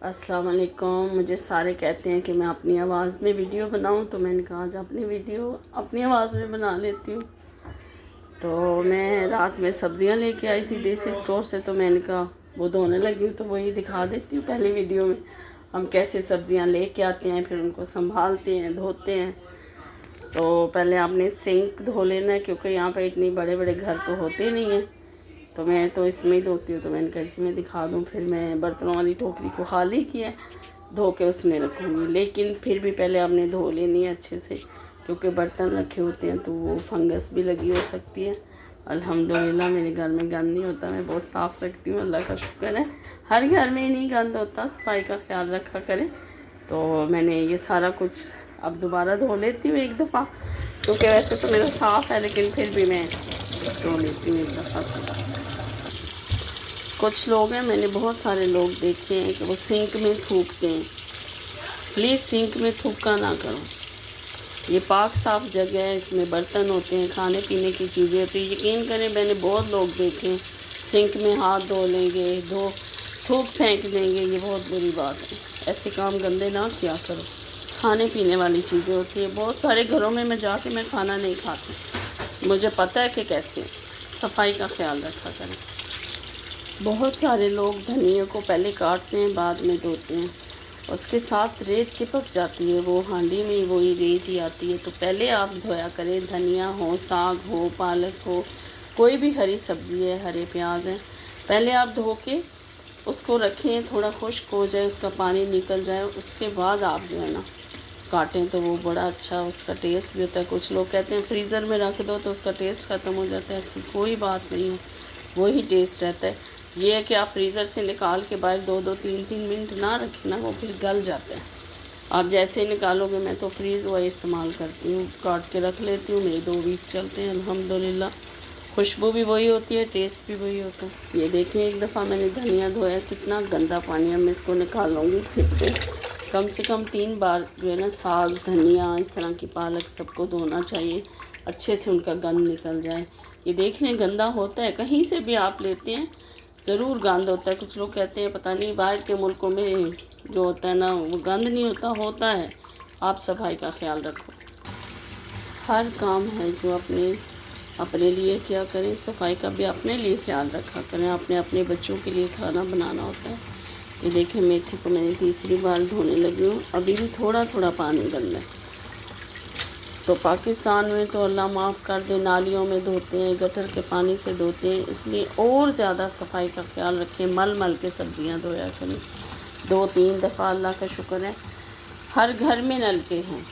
अस्सलाम वालेकुम। मुझे सारे कहते हैं कि मैं अपनी आवाज़ में वीडियो बनाऊं, तो मैंने कहा आज अपनी वीडियो अपनी आवाज़ में बना लेती हूँ। तो मैं रात में सब्ज़ियाँ लेके आई थी देसी स्टोर से, तो मैंने कहा वो धोने लगी हूँ तो वही दिखा देती हूँ। पहले वीडियो में हम कैसे सब्ज़ियाँ लेके आते हैं, फिर उनको संभालते हैं, धोते हैं। तो पहले आपने सिंक धो लेना है, क्योंकि यहाँ पर इतने बड़े बड़े घर तो होते नहीं हैं, तो मैं तो इसमें ही धोती हूँ। तो मैंने कहा इसमें दिखा दूँ। फिर मैं बर्तनों वाली टोकरी को खाली किया, धो के उसमें रखूँगी। लेकिन फिर भी पहले आपने धो लेनी है अच्छे से, क्योंकि बर्तन रखे होते हैं तो वो फंगस भी लगी हो सकती है। अल्हम्दुलिल्लाह मेरे घर में गंद नहीं होता, मैं बहुत साफ़ रखती हूँ, अल्लाह का शुक्र है। हर घर में नहीं गंद होता, सफाई का ख्याल रखा करें। तो मैंने ये सारा कुछ अब दोबारा धो लेती हूँ एक दफ़ा, क्योंकि वैसे तो मेरा साफ़ है, लेकिन फिर भी मैं धो लेती हूँ एक दफ़ा से। कुछ लोग हैं, मैंने बहुत सारे लोग देखे हैं कि वो सिंक में थूकते हैं। प्लीज़ सिंक में थूका ना करो। ये पाक साफ़ जगह है, इसमें बर्तन होते हैं, खाने पीने की चीज़ें होती हैं। यकीन करें, मैंने बहुत लोग देखे हैं सिंक में हाथ धो लेंगे, थूक फेंक देंगे। ये बहुत बुरी बात है, ऐसे काम गंदे ना किया करो। खाने पीने वाली चीज़ें होती हैं। बहुत सारे घरों में मैं जाके मैं खाना नहीं खाती, मुझे पता है कि कैसे सफाई का ख्याल रखा करें। बहुत सारे लोग धनिया को पहले काटते हैं, बाद में धोते हैं, उसके साथ रेत चिपक जाती है, वो हांडी में वही रेत ही आती है। तो पहले आप धोया करें। धनिया हो, साग हो, पालक हो, कोई भी हरी सब्ज़ी है, हरे प्याज हैं, पहले आप धो के उसको रखें, थोड़ा खुश्क हो जाए, उसका पानी निकल जाए, उसके बाद आप जो है ना काटें, तो वो बड़ा अच्छा उसका टेस्ट भी होता है। कुछ लोग कहते हैं फ्रीज़र में रख दो तो उसका टेस्ट ख़त्म हो जाता है, ऐसी कोई बात नहीं है, वही टेस्ट रहता है। ये है कि आप फ्रीज़र से निकाल के बाहर 2-2 3-3 मिनट ना रखें ना, वो फिर गल जाता है। आप जैसे ही निकालोगे, मैं तो फ्रीज़ हुआ इस्तेमाल करती हूँ, काट के रख लेती हूँ, मेरे 2 वीक चलते हैं अल्हम्दुलिल्लाह। खुशबू भी वही होती है, टेस्ट भी वही होता है। ये देखिए, एक दफ़ा मैंने धनिया धोया, कितना गंदा पानी है। मैं इसको निकालूँगी फिर से कम 3 बार जो है ना, साग, धनिया, इस तरह की पालक, सबको धोना चाहिए, अच्छे से उनका गंद निकल जाए। ये देखने गंदा होता है, कहीं से भी आप लेते हैं ज़रूर गंद होता है। कुछ लोग कहते हैं पता नहीं बाहर के मुल्कों में जो होता है ना वो गंद नहीं होता, होता है। आप सफाई का ख्याल रखो। हर काम है जो अपने लिए क्या करें, सफाई का भी अपने लिए ख्याल रखा करें। आपने अपने बच्चों के लिए खाना बनाना होता है। ये देखिए, मेथी को मैंने तीसरी बार धोने लगी हूँ, अभी भी थोड़ा थोड़ा पानी गंदा है। तो पाकिस्तान में तो अल्लाह माफ़ कर दे, नालियों में धोते हैं, गटर के पानी से धोते हैं, इसलिए और ज़्यादा सफाई का ख्याल रखें। मल मल के सब्ज़ियाँ धोया करें 2-3 दफ़ा। अल्लाह का शुक्र है हर घर में नलके हैं,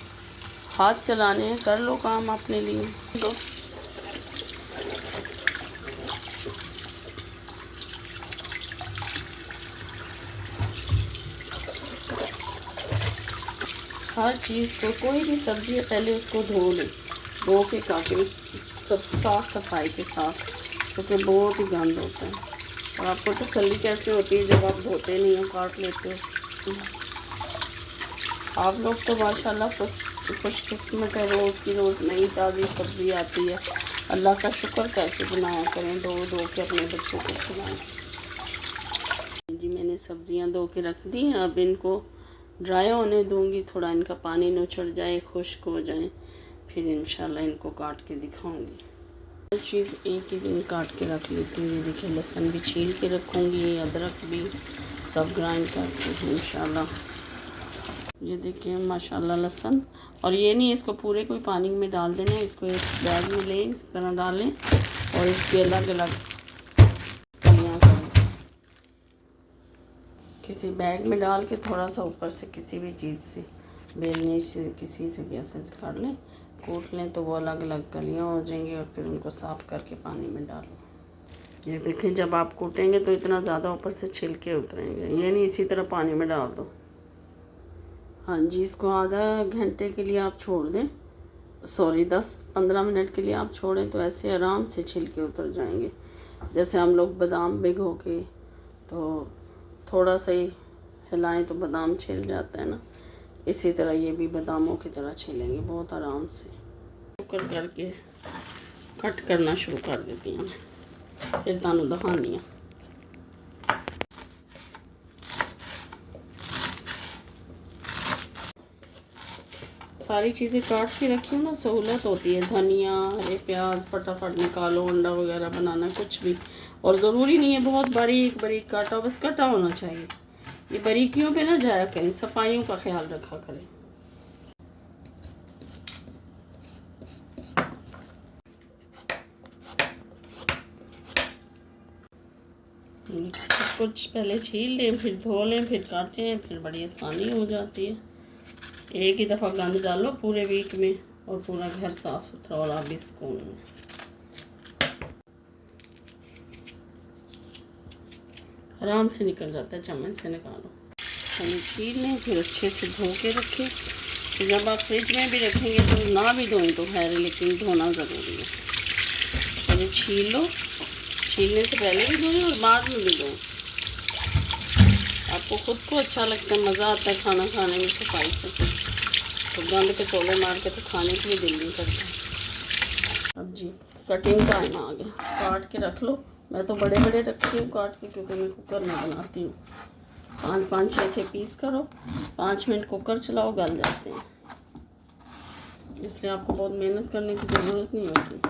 हाथ चलाने हैं, कर लो काम अपने लिए। दो हर चीज़ को, कोई भी सब्ज़ी है पहले उसको धो लें, धो के काटें सब साफ़ सफाई के साथ, क्योंकि बहुत ही गंद होता है। और आपको तसल्ली कैसे होती है जब आप धोते नहीं हो, काट लेते हो। आप लोग तो माशाल्लाह खुशकिस्मत है, रोज़ की रोज़ नई ताज़ी सब्ज़ी आती है। अल्लाह का शुक्र करके बनाया करें, धो के अपने बच्चों को खिलाएं। जी, मैंने सब्ज़ियां धो के रख दी हैं, अब इनको ड्राई होने दूंगी, थोड़ा इनका पानी नुचड़ जाए, खुश्क हो जाए, फिर इंशाल्लाह इनको काट के दिखाऊंगी। हर चीज़ एक ही दिन काट के रख लेती हूँ। ये देखिए, लहसुन भी छील के रखूँगी, अदरक भी सब ग्राइंड करके इंशाल्लाह। ये देखिए माशाल्लाह लहसुन, और ये नहीं इसको पूरे कोई पानी में डाल देना है, इसको एक बैग में ले इस तरह डालें और इसकी अलग अलग कलियाँ करें। किसी बैग में डाल के थोड़ा सा ऊपर से किसी भी चीज़ से, बेलने से, किसी से भी ऐसे कर लें, कूट लें, तो वो अलग अलग कलियाँ हो जाएंगी। और फिर उनको साफ़ करके पानी में डालो। ये देखें, जब आप कूटेंगे तो इतना ज़्यादा ऊपर से छिलके उतरेंगे, ये नहीं इसी तरह पानी में डाल दो। हाँ जी, इसको आधा घंटे के लिए आप छोड़ दें, सॉरी 10-15 मिनट के लिए आप छोड़ें, तो ऐसे आराम से छिलके उतर जाएंगे। जैसे हम लोग बादाम भिगो के तो थोड़ा सा ही हिलाएं तो बादाम छिल जाता है ना, इसी तरह ये भी बादामों की तरह छिलेंगे बहुत आराम से। कुकर करके कट करना शुरू कर देती हैं, फिर तुहानू दिखानी है। सारी चीज़ें काट के रखी हूँ ना, सहूलत होती है। धनिया, हरे प्याज फटाफट निकालो, अंडा वगैरह बनाना कुछ भी। और ज़रूरी नहीं है बहुत बारीक बारीक काटा, बस कटा होना चाहिए। ये बारीकियों पे ना जाया करें, सफाइयों का ख्याल रखा करें। कुछ पहले छील लें, फिर धो लें, फिर काटें, फिर बड़ी आसानी हो जाती है। एक ही दफ़ा गंद डालो पूरे वीक में और पूरा घर साफ़ सुथरा और आप भी सुकून में। आराम से निकल जाता है, चम्मच से निकालो। पहले छील लें, फिर अच्छे से धो के रखें। तो जब आप फ्रिज में भी रखेंगे तो ना भी धोएं तो खैर, लेकिन धोना ज़रूरी है। पहले छील लो, छीलने से पहले भी धोएं और बाद में भी धोएं। आपको ख़ुद को अच्छा लगता है, मज़ा आता है खाना खाने में सफाई से। तो गंद के तोले मार के तो खाने के लिए दिल नहीं करता। अब जी कटिंग टाइम आ गया, काट के रख लो। मैं तो बड़े बड़े रखती हूँ काट के, क्योंकि मैं कुकर में बनाती हूँ। 5-5, 6-6 पीस करो, 5 मिनट कुकर चलाओ, गल जाते हैं। इसलिए आपको बहुत मेहनत करने की ज़रूरत नहीं होती।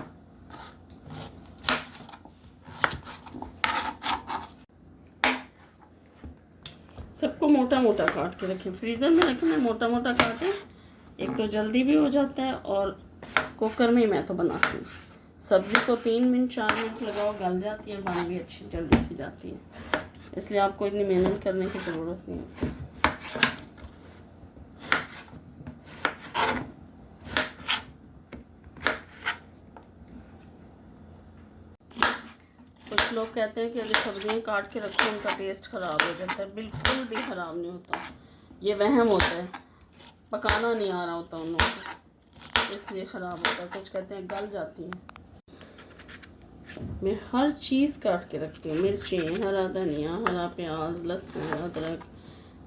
सबको मोटा मोटा काट के रखें, फ्रीज़र में रखें, मोटा मोटा काटें। एक तो जल्दी भी हो जाता है और कुकर में ही मैं तो बनाती हूँ। सब्ज़ी को 3 मिनट 4 मिनट लगाओ, गल जाती है, बन भी अच्छी जल्दी से जाती है। इसलिए आपको इतनी मेहनत करने की ज़रूरत नहीं होती। कुछ लोग कहते हैं कि अगर सब्जियाँ काट के रखो उनका टेस्ट ख़राब हो जाता है। बिल्कुल भी ख़राब नहीं होता, ये वहम होता है। पकाना नहीं आ रहा होता उन लोगों को, इसलिए ख़राब होता है। कुछ कहते हैं गल जाती हैं। मैं हर चीज़ काट के रखती हूँ, मिर्चें, हरा धनिया, हरा प्याज, लहसुन, अदरक,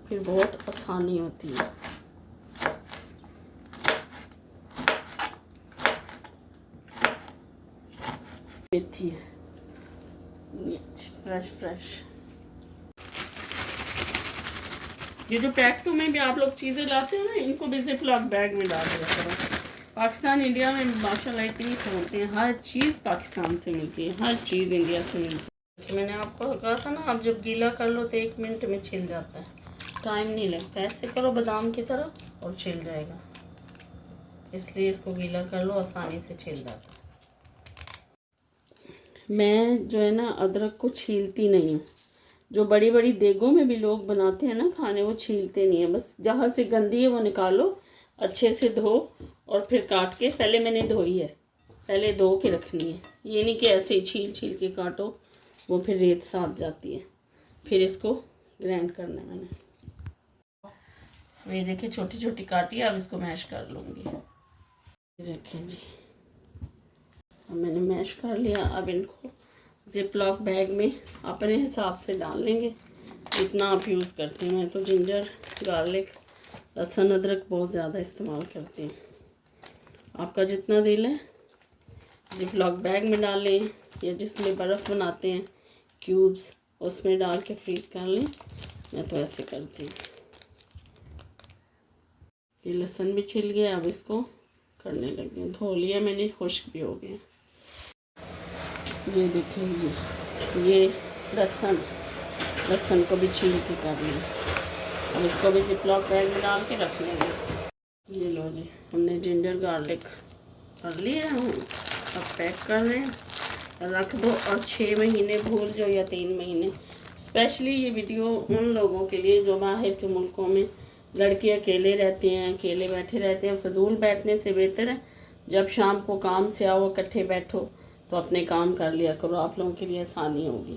फिर बहुत आसानी होती है। मेथी है फ्रेश। ये जो पैक्टों में भी आप लोग चीज़ें लाते हैं ना, इनको भी जिपलॉक बैग में डाल दिया करो। पाकिस्तान इंडिया में माशाल्लाह इतनी सहूलतें हैं, हर चीज़ पाकिस्तान से मिलती है, हर चीज़ इंडिया से मिलती है। मैंने आपको कहा था ना, आप जब गीला कर लो तो 1 मिनट में छिल जाता है, टाइम नहीं लगता। ऐसे करो बादाम की तरह और छिल जाएगा, इसलिए इसको गीला कर लो, आसानी से छिल जाता है। मैं जो है ना अदरक को छीलती नहीं हूँ। जो बड़ी बड़ी देगों में भी लोग बनाते हैं ना खाने, वो छीलते नहीं है। बस जहाँ से गंदी है वो निकालो, अच्छे से धो और फिर काट के। पहले मैंने धोई है, पहले धो के रखनी है। ये नहीं कि ऐसे ही छील छील के काटो, वो फिर रेत साथ जाती है। फिर इसको ग्राइंड करना है मैंने। ये देखिए छोटी छोटी काटी है, अब इसको मैश कर लूँगी। रखें जी, अब मैंने मैश कर लिया। अब इनको जिपलॉक बैग में अपने हिसाब से डाल लेंगे, जितना आप यूज़ करते हैं। मैं तो जिंजर, गार्लिक, लहसुन, अदरक बहुत ज़्यादा इस्तेमाल करती हूँ। आपका जितना दिल है जिपलॉक बैग में डालें, या जिसमें बर्फ़ बनाते हैं क्यूब्स, उसमें डाल के फ्रीज़ कर लें। मैं तो ऐसे करती हूँ। ये लहसुन भी छिल गया, अब इसको करने लगे। धो लिया मैंने, खुश्क भी हो गया। ये देखिए जी, ये लहसुन को भी छील के कर लें। अब इसको भी जिपलॉक बैग में डाल के रख लेंगे। ये लो जी, हमने जिंजर गार्लिक कर लिया है। अब पैक कर लें, रख दो। और 6 महीने भूल जाओ या 3 महीने। स्पेशली ये वीडियो उन लोगों के लिए जो बाहर के मुल्कों में लड़के अकेले रहते हैं, अकेले बैठे रहते हैं। फजूल बैठने से बेहतर है जब शाम को काम से आओ इकट्ठे बैठो तो अपने काम कर लिया करो, आप लोगों के लिए आसानी होगी।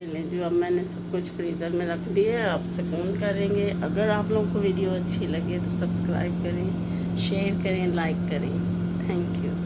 चलिए जी, अब मैंने सब कुछ फ्रीज़र में रख दिया है, आप सुकून करेंगे। अगर आप लोगों को वीडियो अच्छी लगे तो सब्सक्राइब करें, शेयर करें, लाइक करें। Thank you.